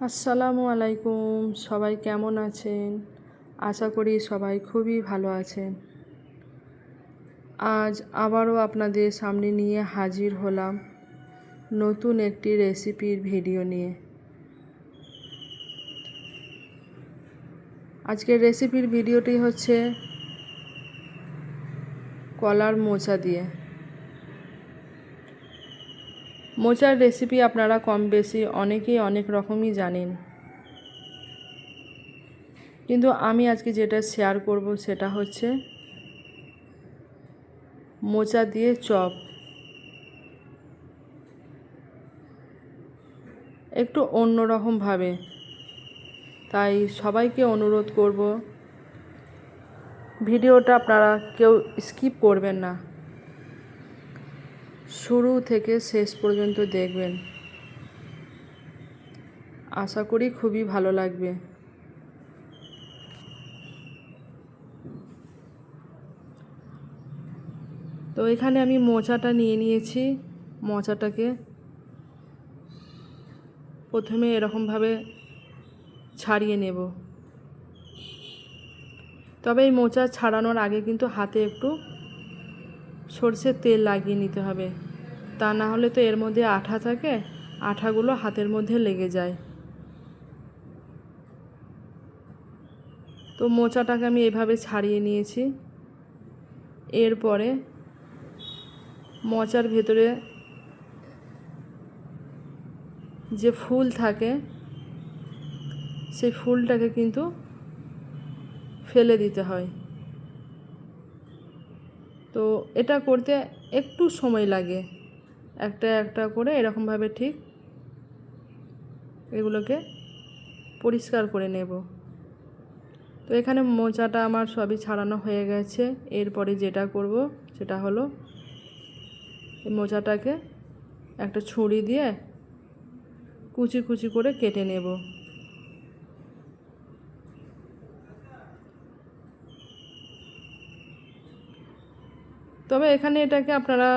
আসসালামু আলাইকুম। সবাই কেমন আছেন? আশা করি সবাই খুবই ভালো আছেন। আজ আবারও আপনাদের সামনে নিয়ে হাজির হলাম নতুন একটি রেসিপির ভিডিও নিয়ে। আজকের রেসিপির ভিডিওটি হচ্ছে কলার মোচা দিয়ে। মোচার রেসিপি আপনারা কম বেশি অনেকেই অনেক রকমই জানেন, কিন্তু আমি আজকে যেটা শেয়ার করব সেটা হচ্ছে মোচা দিয়ে চপ। একটু অন্যরকমভাবে, তাই সবাইকে অনুরোধ করব ভিডিওটা আপনারা কেউ স্কিপ করবেন না, শুরু থেকে শেষ পর্যন্ত দেখবেন। আশা করি খুবই ভালো লাগবে। তো এখানে আমি মোচাটা নিয়ে নিয়েছি। মোচাটাকে প্রথমে এরকমভাবে ছাড়িয়ে নেব। তবে এই মোচা ছাড়ানোর আগে কিন্তু হাতে একটু সরষের তেল লাগিয়ে নিতে হবে, তা না হলে তো এর মধ্যে আঠা থাকে, আঠাগুলো হাতের মধ্যে লেগে যায়। তো মোচাটাকে আমি এভাবে ছাড়িয়ে নিয়েছি। এরপরে মোচার ভেতরে যে ফুল থাকে সেই ফুলটাকে কিন্তু ফেলে দিতে হয়। তো এটা করতে একটু সময় লাগে। একটা একটা করে এরকমভাবে ঠিক এগুলোকে পরিষ্কার করে নেব। তো এখানে মোচাটা আমার সবই ছাড়ানো হয়ে গেছে। এরপরে যেটা করব সেটা হলো এই মোচাটাকে একটা ছুরি দিয়ে কুচি কুচি করে কেটে নেব। তবে এখানে এটাকে আপনারা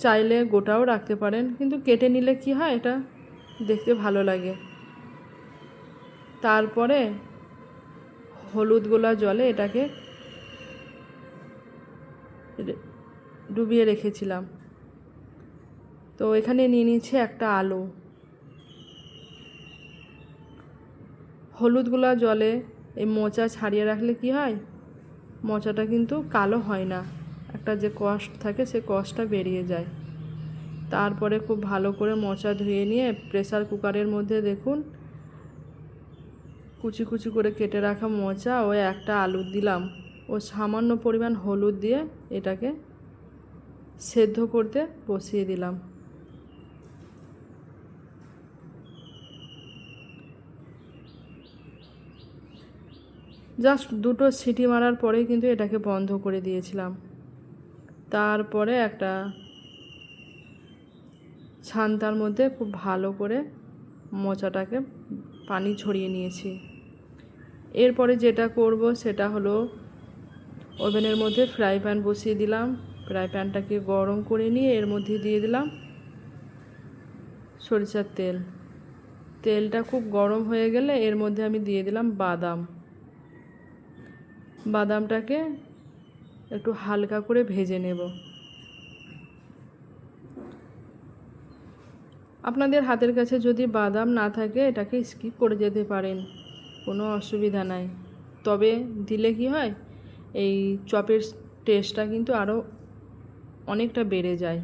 চাইলে গোটাও রাখতে পারেন, কিন্তু কেটে নিলে কি হয়, এটা দেখতে ভালো লাগে। তারপরে হলুদ গোলা জলে এটাকে ডুবিয়ে রেখেছিলাম। তো এখানে নিয়ে নিয়েছি একটা আলু। হলুদ গোলা জলে এই মোচা ছাড়িয়ে রাখলে কি হয়, মোচাটা কিন্তু কালো হয় না, একটা যে কষ থাকে সে কষটা বেরিয়ে যায়। তারপরে খুব ভালো করে মোচা ধুয়ে নিয়ে প্রেসার কুকারের মধ্যে দেখুন কুচি কুচি করে কেটে রাখা মোচা ও একটা আলু দিলাম ও সামান্য পরিমাণ হলুদ দিয়ে এটাকে সেদ্ধ করতে বসিয়ে দিলাম। জাস্ট দুটো সিটি মারার পরেই কিন্তু এটাকে বন্ধ করে দিয়েছিলাম। তারপরে একটা ছান্তার মধ্যে খুব ভালো করে মোচাটাকে পানি ছড়িয়ে নিয়েছি। এরপরে যেটা করব সেটা হলো ওভেনের মধ্যে ফ্রাই প্যান বসিয়ে দিলাম। ফ্রাই প্যানটাকে গরম করে নিয়ে এর মধ্যে দিয়ে দিলাম সরিষার তেল। তেলটা খুব গরম হয়ে গেলে এর মধ্যে আমি দিয়ে দিলাম বাদাম। বাদামটাকে একটু হালকা করে ভেজে নেব। আপনাদের হাতের কাছে যদি বাদাম না থাকে এটাকে স্কিপ করে যেতে পারেন, কোনো অসুবিধা নাই। তবে দিলে কি হয়, এই চপের টেস্টটা কিন্তু আরও অনেকটা বেড়ে যায়।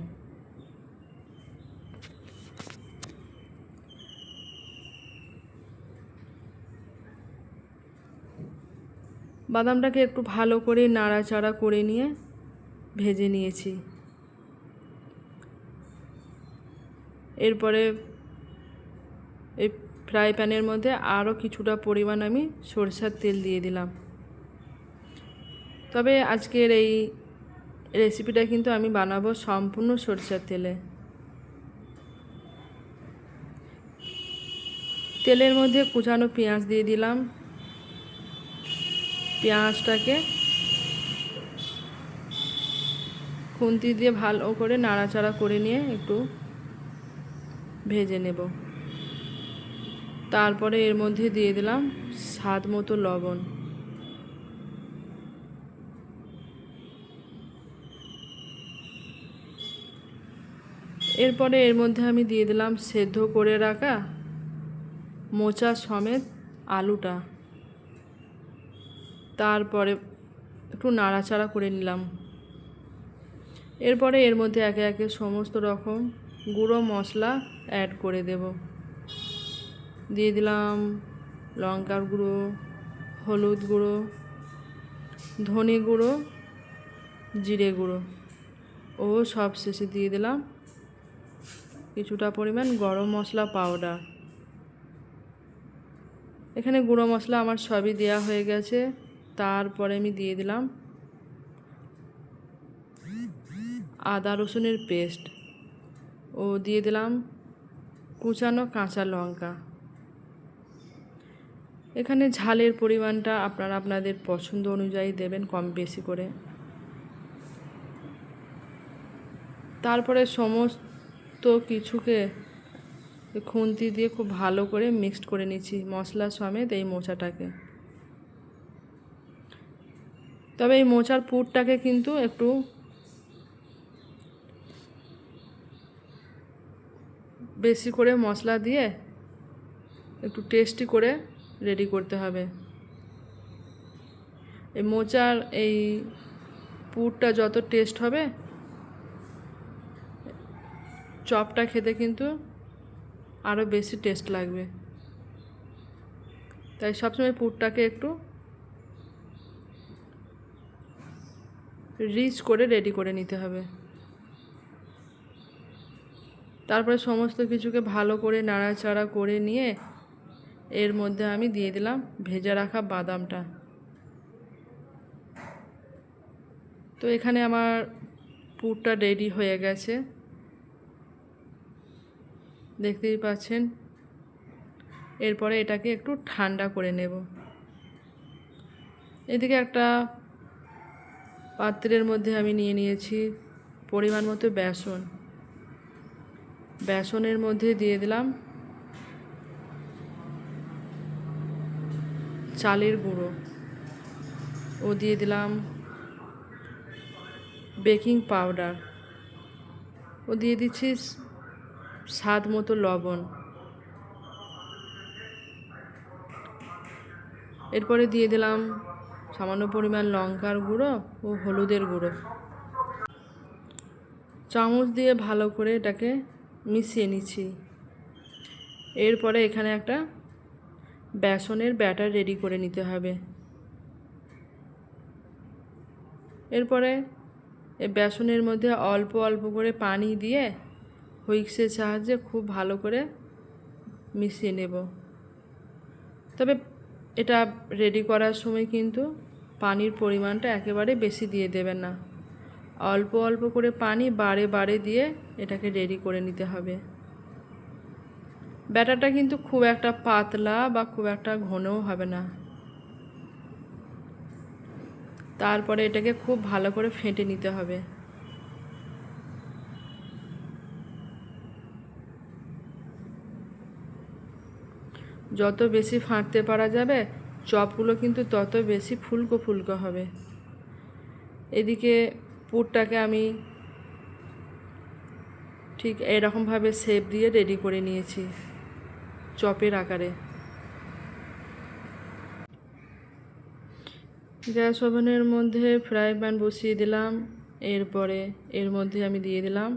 বাদামটাকে একটু ভালো করে নাড়াচাড়া করে নিয়ে ভেজে নিয়েছি। এরপরে এই ফ্রাই প্যানের মধ্যে আরও কিছুটা পরিমাণ আমি সরষের তেল দিয়ে দিলাম। তবে আজকের এই রেসিপিটা কিন্তু আমি বানাবো সম্পূর্ণ সরষের তেলে। তেলের মধ্যে কুচানো পেঁয়াজ দিয়ে দিলাম। পেঁয়াজটাকে খুন্তি দিয়ে ভালো করে নাড়াচাড়া করে নিয়ে একটু ভেজে নেব। তারপরে এর মধ্যে দিয়ে দিলাম স্বাদ মতো লবণ। এরপরে এর মধ্যে আমি দিয়ে দিলাম সেদ্ধ করে রাখা মোচা সমেত আলুটা। তারপরে একটু নাড়াচাড়া করে নিলাম। এরপরে এর মধ্যে একে একে সমস্ত রকম গুঁড়ো মশলা অ্যাড করে দেব। দিয়ে দিলাম লঙ্কার গুঁড়ো, হলুদ গুঁড়ো, ধনে গুঁড়ো, জিরে গুঁড়ো ও সব শেষে দিয়ে দিলাম কিছুটা পরিমাণ গরম মশলা পাউডার। এখানে গুঁড়ো মশলা আমার সবই দেওয়া হয়ে গেছে। তারপরে আমি দিয়ে দিলাম আদা রসুনের পেস্ট ও দিয়ে দিলাম কুচানো কাঁচা লঙ্কা। এখানে ঝালের পরিমাণটা আপনারা আপনাদের পছন্দ অনুযায়ী দেবেন, কম বেশি করে। তারপরে সমস্ত কিছুকে খুন্তি দিয়ে খুব ভালো করে মিক্সড করে নিচ্ছি মশলা সমেত এই মোচাটাকে। তবে এই মোচার পুরটাকে কিন্তু একটু বেশি করে মশলা দিয়ে একটু টেস্টি করে রেডি করতে হবে। এই মোচার এই পুরটা যত টেস্ট হবে, চপটা খেতে কিন্তু আরও বেশি টেস্ট লাগবে। তাই সবসময় পুরটাকে একটু রিচ করে রেডি করে নিতে হবে। তারপরে সমস্ত কিছুকে ভালো করে নাড়াচাড়া করে নিয়ে এর মধ্যে আমি দিয়ে দিলাম ভেজে রাখা বাদামটা। তো এখানে আমার পুরটা রেডি হয়ে গেছে, দেখতেই পাচ্ছেন। এরপরে এটাকে একটু ঠান্ডা করে নেব। এদিকে একটা পাত্রের মধ্যে আমি নিয়ে নিয়েছি পরিমাণ মতো বেসন। বেসনের মধ্যে দিয়ে দিলাম চালের গুঁড়ো ও দিয়ে দিলাম বেকিং পাউডার ও দিয়ে দিচ্ছি স্বাদ মতো লবণ। এরপরে দিয়ে দিলাম সামান্য পরিমাণ লঙ্কার গুঁড়ো ও হলুদের গুঁড়ো। চামচ দিয়ে ভালো করে এটাকে মিশিয়ে নিচ্ছি। এরপরে এখানে একটা বেসনের ব্যাটার রেডি করে নিতে হবে। এরপরে এই বেসনের মধ্যে অল্প অল্প করে পানি দিয়ে হুইস্কের সাহায্যে খুব ভালো করে মিশিয়ে নেব। তবে এটা রেডি করার সময় কিন্তু পানির পরিমাণটা একেবারে বেশি দিয়ে দেবেন না, অল্প অল্প করে পানি বারে বারে দিয়ে এটাকে রেডি করে নিতে হবে। ব্যাটারটা কিন্তু খুব একটা পাতলা বা খুব একটা ঘনও হবে না। তারপরে এটাকে খুব ভালো করে ফেটে নিতে হবে। যত বেশি ফাটতে পারা যাবে চপগুলো কিন্তু তত বেশি ফুলকো ফুলকো হবে। এদিকে পুরটাকে আমি ঠিক এরকমভাবে শেপ দিয়ে রেডি করে নিয়েছি চপের আকারে। গ্যাস ওভেনের মধ্যে ফ্রাই প্যান বসিয়ে দিলাম। এরপরে এর মধ্যে আমি দিয়ে দিলাম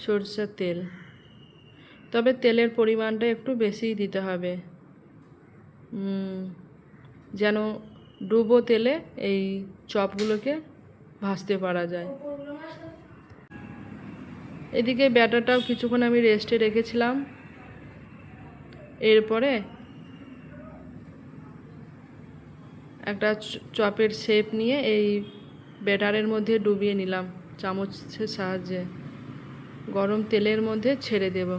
সরষের তেল। তবে তেলের পরিমাণটা একটু বেশিই দিতে হবে, যেন ডুবো তেলে এই চপগুলোকে ভাজতে পারা যায়। এদিকে ব্যাটারটাও কিছুক্ষণ আমি রেস্টে রেখেছিলাম। এরপরে একটা চপের শেপ নিয়ে এই ব্যাটারের মধ্যে ডুবিয়ে নিলাম চামচের সাহায্যে। গরম তেলের মধ্যে ছেড়ে দেব।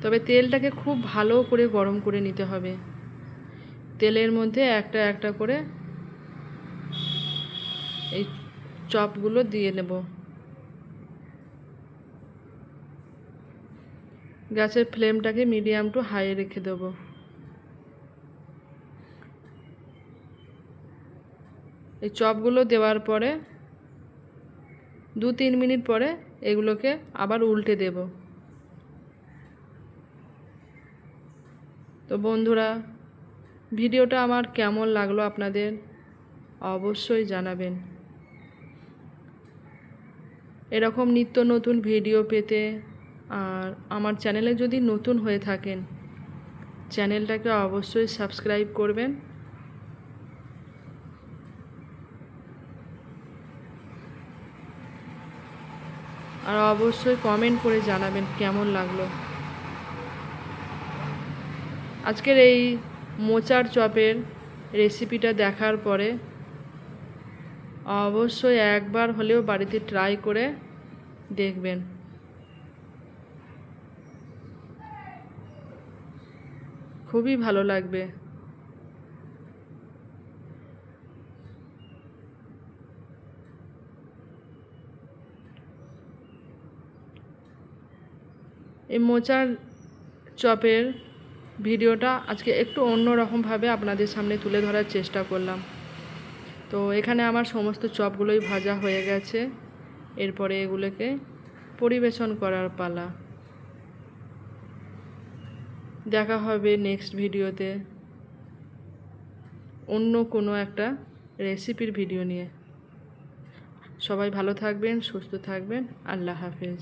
তবে তেলটাকে খুব ভালো করে গরম করে নিতে হবে। তেলের মধ্যে একটা একটা করে এই চপগুলো দিয়ে নেব। গ্যাসের ফ্লেমটাকে মিডিয়াম টু হাই রেখে দেবো। এই চপগুলো দেওয়ার পরে 2-3 মিনিট পরে এগুলোকে আবার উল্টে দেব। তো বন্ধুরা, ভিডিওটা আমার কেমন লাগলো আপনাদের অবশ্যই জানাবেন। এরকম নিত্য নতুন ভিডিও পেতে আর আমার চ্যানেলে যদি নতুন হয়ে থাকেন চ্যানেলটাকে অবশ্যই সাবস্ক্রাইব করবেন। আর অবশ্যই কমেন্ট করে জানাবেন কেমন লাগলো। আজকের এই মোচার চপের রেসিপিটা দেখার পরে অবশ্যই একবার হলেও বাড়িতে ট্রাই করে দেখবেন। খুবই ভালো লাগবে। এই মোচার চপের ভিডিওটা আজকে একটু অন্যরকমভাবে আপনাদের সামনে তুলে ধরার চেষ্টা করলাম। তো এখানে আমার সমস্ত চপগুলোই ভাজা হয়ে গেছে। এরপরে এগুলোকে পরিবেশন করার পালা। দেখা হবে নেক্সট ভিডিওতে অন্য কোনো একটা রেসিপির ভিডিও নিয়ে। সবাই ভালো থাকবেন, সুস্থ থাকবেন। আল্লাহ হাফেজ।